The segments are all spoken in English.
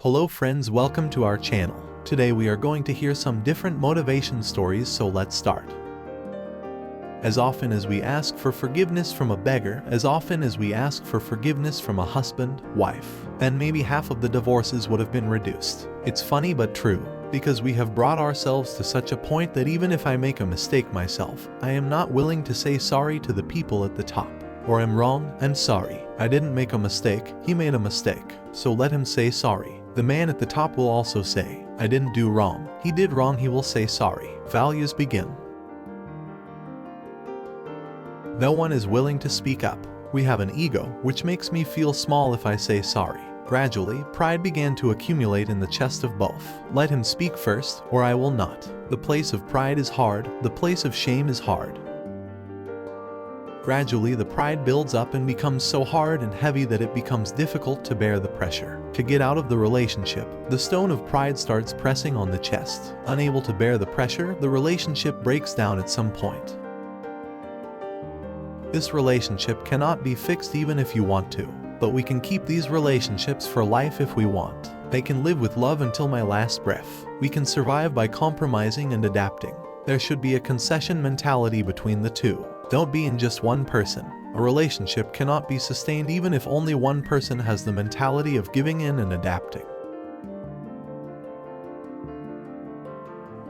Hello friends, welcome to our channel. Today we are going to hear some different motivation stories, so let's start. As often as we ask for forgiveness from a beggar, as often as we ask for forgiveness from a husband, wife, then maybe half of the divorces would have been reduced. It's funny but true, because we have brought ourselves to such a point that even if I make a mistake myself, I am not willing to say sorry to the people at the top. Or I'm wrong, I'm sorry. I didn't make a mistake, he made a mistake, so let him say sorry. The man at the top will also say, I didn't do wrong, he did wrong, he will say sorry. Values begin. No one is willing to speak up. We have an ego, which makes me feel small if I say sorry. Gradually, pride began to accumulate in the chest of both. Let him speak first, or I will not. The place of pride is hard, the place of shame is hard. Gradually, the pride builds up and becomes so hard and heavy that it becomes difficult to bear the pressure. To get out of the relationship, the stone of pride starts pressing on the chest. Unable to bear the pressure, the relationship breaks down at some point. This relationship cannot be fixed even if you want to, but we can keep these relationships for life if we want. They can live with love until my last breath. We can survive by compromising and adapting. There should be a concession mentality between the two. Don't be in just one person. A relationship cannot be sustained even if only one person has the mentality of giving in and adapting.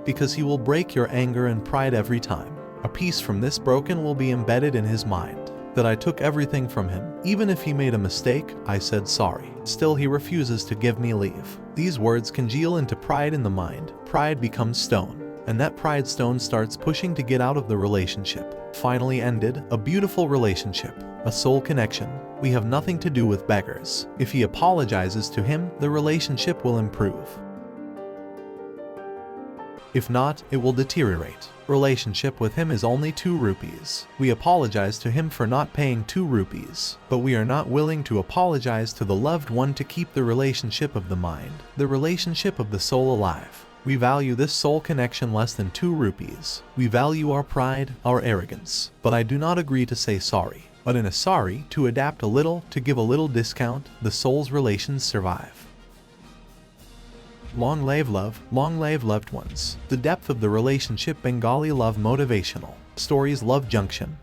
Because he will break your anger and pride every time. A piece from this broken will be embedded in his mind. That I took everything from him. Even if he made a mistake, I said sorry. Still he refuses to give me leave. These words congeal into pride in the mind. Pride becomes stone. And that pride stone starts pushing to get out of the relationship. Finally ended, a beautiful relationship, a soul connection. We have nothing to do with beggars. If he apologizes to him, the relationship will improve. If not, it will deteriorate. Relationship with him is only 2 rupees. We apologize to him for not paying 2 rupees, but we are not willing to apologize to the loved one to keep the relationship of the mind, the relationship of the soul alive. We value this soul connection less than 2 rupees. We value our pride, our arrogance. But I do not agree to say sorry. But in a sorry, to adapt a little, to give a little discount, the soul's relations survive. Long live love, long live loved ones. The depth of the relationship. Bengali love motivational. Stories love junction.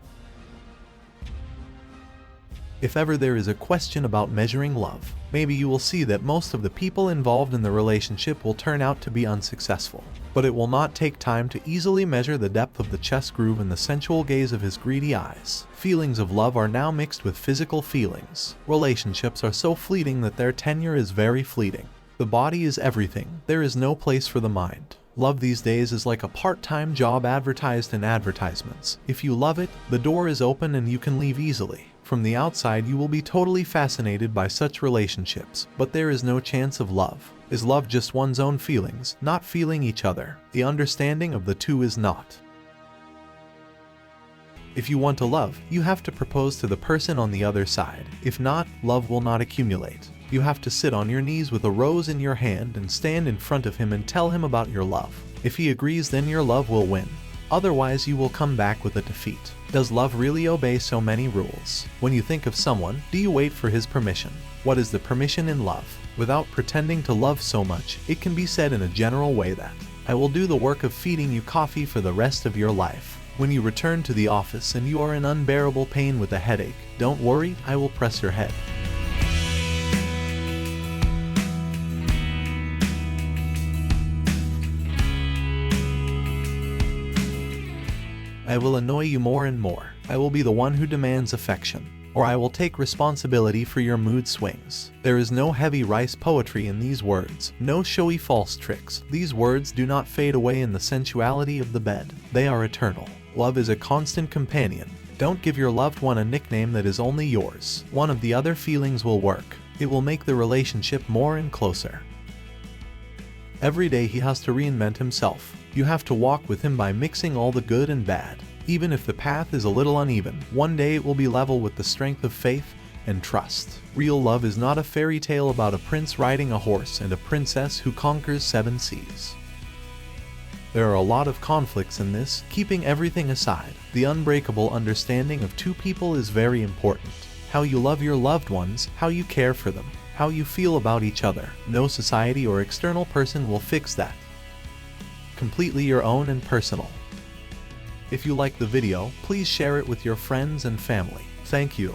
If ever there is a question about measuring love, maybe you will see that most of the people involved in the relationship will turn out to be unsuccessful. But it will not take time to easily measure the depth of the chest groove and the sensual gaze of his greedy eyes. Feelings of love are now mixed with physical feelings. Relationships are so fleeting that their tenure is very fleeting. The body is everything. There is no place for the mind. Love these days is like a part-time job advertised in advertisements. If you love it, the door is open and you can leave easily. From the outside you will be totally fascinated by such relationships, but there is no chance of love. Is love just one's own feelings, not feeling each other? The understanding of the two is not. If you want to love, you have to propose to the person on the other side. If not, love will not accumulate. You have to sit on your knees with a rose in your hand and stand in front of him and tell him about your love. If he agrees, then your love will win. Otherwise you will come back with a defeat. Does love really obey so many rules? When you think of someone, do you wait for his permission? What is the permission in love? Without pretending to love so much, it can be said in a general way that I will do the work of feeding you coffee for the rest of your life. When you return to the office and you are in unbearable pain with a headache, don't worry, I will press your head. I will annoy you more and more. I will be the one who demands affection. Or I will take responsibility for your mood swings. There is no heavy rice poetry in these words, no showy false tricks. These words do not fade away in the sensuality of the bed. They are eternal. Love is a constant companion. Don't give your loved one a nickname that is only yours. One of the other feelings will work. It will make the relationship more and closer. Every day he has to reinvent himself. You have to walk with him by mixing all the good and bad. Even if the path is a little uneven, one day it will be level with the strength of faith and trust. Real love is not a fairy tale about a prince riding a horse and a princess who conquers 7 seas. There are a lot of conflicts in this. Keeping everything aside, the unbreakable understanding of 2 people is very important. How you love your loved ones, how you care for them, how you feel about each other. No society or external person will fix that. Completely your own and personal. If you like the video, please share it with your friends and family. Thank you.